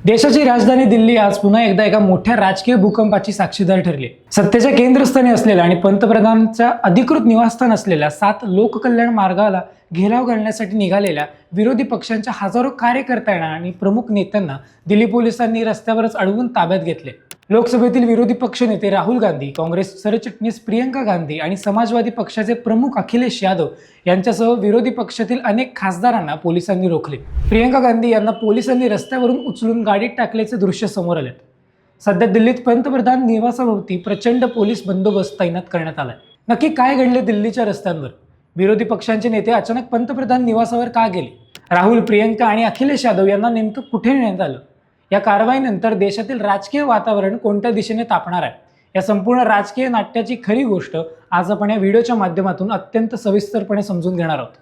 देशाची राजधानी दिल्ली आज पुन्हा एकदा एका मोठ्या राजकीय भूकंपाची साक्षीदार ठरली। सत्तेच्या केंद्रस्थानी असलेल्या आणि पंतप्रधानांच्या अधिकृत निवासस्थान असलेल्या 7 लोककल्याण मार्गाला घेराव घालण्यासाठी निघालेल्या विरोधी पक्षांच्या हजारो कार्यकर्त्यांना आणि प्रमुख नेत्यांना दिल्ली पोलिसांनी रस्त्यावरच अडवून ताब्यात घेतले। लोकसभेतील विरोधी पक्षनेते राहुल गांधी, काँग्रेस सरचिटणीस प्रियंका गांधी आणि समाजवादी पक्षाचे प्रमुख अखिलेश यादव यांच्यासह विरोधी पक्षातील अनेक खासदारांना पोलिसांनी रोखले। प्रियंका गांधी यांना पोलिसांनी रस्त्यावरून उचलून गाडीत टाकल्याचे दृश्य समोर आले। सध्या दिल्लीत पंतप्रधान निवासाभोवती प्रचंड पोलीस बंदोबस्त तैनात करण्यात आलाय। नक्की काय घडले दिल्लीच्या रस्त्यांवर? विरोधी पक्षांचे नेते अचानक पंतप्रधान निवासावर का गेले? राहुल, प्रियंका आणि अखिलेश यादव यांना नेमकं कुठे नेण्यात आलं? या कारवाईनंतर देशातील राजकीय वातावरण कोणत्या दिशेने तापणार आहे? या संपूर्ण राजकीय नाट्याची खरी गोष्ट आज आपण या व्हिडिओच्या माध्यमातून अत्यंत सविस्तरपणे समजून घेणार आहोत।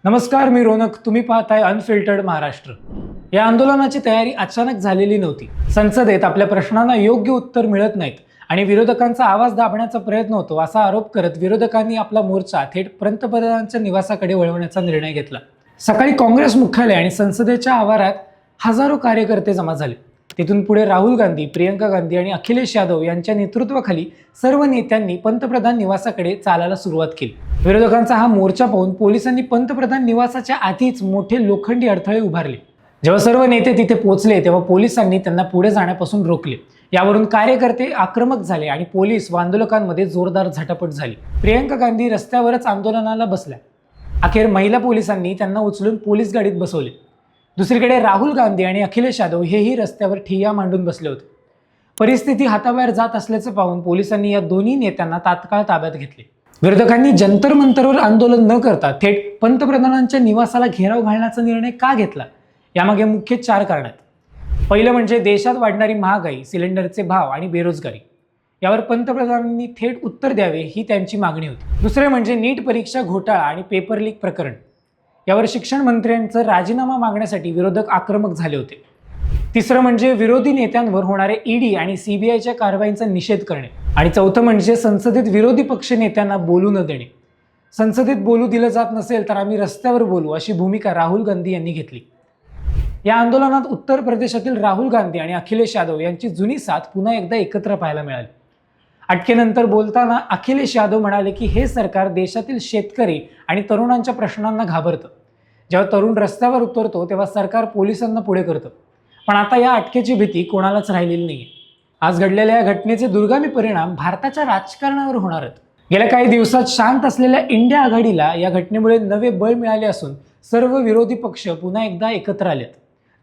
नमस्कार, मी रोनक, तुम्ही पाहताय अनफिल्टर्ड महाराष्ट्र। या आंदोलनाची तयारी अचानक झालेली नव्हती। संसदेत आपल्या प्रश्नांना योग्य उत्तर मिळत नाहीत आणि विरोधकांचा आवाज दाबण्याचा प्रयत्न होतो असा आरोप करत विरोधकांनी आपला मोर्चा थेट पंतप्रधानांच्या निवासाकडे वळवण्याचा निर्णय घेतला। सकाळी काँग्रेस मुख्यालय आणि संसदेच्या आवारात हजारो कार्यकर्ते जमा झाले। तिथून पुढे राहुल गांधी, प्रियंका गांधी आणि अखिलेश यादव यांच्या नेतृत्वाखाली सर्व नेत्यांनी पंतप्रधान निवासाकडे चालायला सुरुवात केली। विरोधकांचा हा मोर्चा पाहून पोलिसांनी पंतप्रधान निवासाच्या आधीच मोठे लोखंडी अडथळे उभारले। जेव्हा सर्व नेते तिथे पोहोचले तेव्हा पोलिसांनी त्यांना पुढे जाण्यापासून रोखले। यावरून कार्यकर्ते आक्रमक झाले आणि पोलीस व आंदोलकांमध्ये जोरदार झटापट झाली। प्रियंका गांधी रस्त्यावरच आंदोलनाला बसल्या। अखेर महिला पोलिसांनी त्यांना उचलून पोलीस गाडीत बसवले। दुसरीकडे राहुल गांधी आणि अखिलेश यादव हेही रस्त्यावर ठिय्या मांडून बसले होते। परिस्थिती हाताबाहेर जात असल्याचं पाहून पोलिसांनी या दोन्ही नेत्यांना तात्काळ ताब्यात घेतले। विरोधकांनी जंतर मंतरवर आंदोलन न करता थेट पंतप्रधानांच्या निवासाला घेराव घालण्याचा निर्णय का घेतला? यामागे मुख्य 4 कारण आहेत। पहिलं म्हणजे देशात वाढणारी महागाई, सिलेंडरचे भाव आणि बेरोजगारी। यावर पंतप्रधानांनी थेट उत्तर द्यावे ही त्यांची मागणी होती। दुसरे म्हणजे नीट परीक्षा घोटाळा आणि पेपर लीक प्रकरण। यावर शिक्षण मंत्र्यांचा राजीनामा मागण्यासाठी विरोधक आक्रमक झाले होते। तिसरं म्हणजे विरोधी नेत्यांवर होणारे ईडी आणि सीबीआयच्या कारवाईंचा निषेध करणे। आणि चौथं म्हणजे संसदेत विरोधी पक्ष नेत्यांना बोलू न देणे। संसदेत बोलू दिलं जात नसेल तर आम्ही रस्त्यावर बोलू अशी भूमिका राहुल गांधी यांनी घेतली। या आंदोलनात उत्तर प्रदेशातील राहुल गांधी आणि अखिलेश यादव यांची जुनी साथ पुन्हा एकदा एकत्र पाहायला मिळाली। अटकेनंतर बोलताना अखिलेश यादव म्हणाले की हे सरकार देशातील शेतकरी आणि तरुणांच्या प्रश्नांना घाबरतं। जेव्हा तरुण रस्त्यावर उतरतो तेव्हा सरकार पोलिसांना पुढे करतं। पण आता या अटकेची भीती कोणालाच राहिलेली नाहीये। आज घडलेल्या या घटनेचे दुर्गामी परिणाम भारताच्या राजकारणावर होणार आहेत। गेल्या काही दिवसात शांत असलेल्या इंडिया आघाडीला या घटनेमुळे नवे बळ मिळाले असून सर्व विरोधी पक्ष पुन्हा एकदा एकत्र आलेत।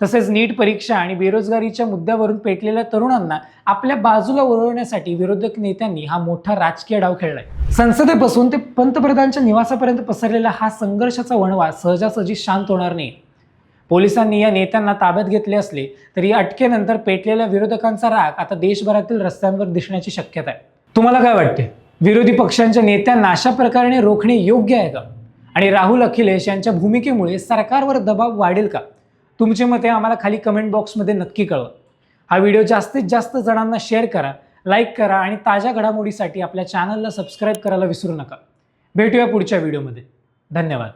तसेच नीट परीक्षा आणि बेरोजगारीच्या मुद्द्यावरून पेटलेल्या तरुणांना आपल्या बाजूला वळवण्यासाठी विरोधक नेत्यांनी हा मोठा राजकीय डाव खेळलाय। संसदेपासून ते पंतप्रधानांच्या निवासापर्यंत पसरलेला हा संघर्षाचा वणवा सहजासहजी शांत होणार नाही। पोलिसांनी या नेत्यांना ताब्यात घेतले असले तरी या अटकेनंतर पेटलेल्या विरोधकांचा राग आता देशभरातील रस्त्यांवर दिसण्याची शक्यता आहे। तुम्हाला काय वाटते? विरोधी पक्षांच्या नेत्यांना अशा प्रकारे रोखणे योग्य आहे का? आणि राहुल, अखिलेश यांच्या भूमिकेमुळे सरकारवर दबाव वाढेल का? तुमचे मते आम्हाला खाली कमेंट बॉक्समध्ये नक्की कळवा। हा व्हिडिओ जास्तीत जास्त जणांना शेअर करा, लाईक करा आणि ताज्या घडामोडीसाठी आपल्या चॅनलला सबस्क्राईब करायला विसरू नका। भेटूया पुढच्या व्हिडिओमध्ये। धन्यवाद।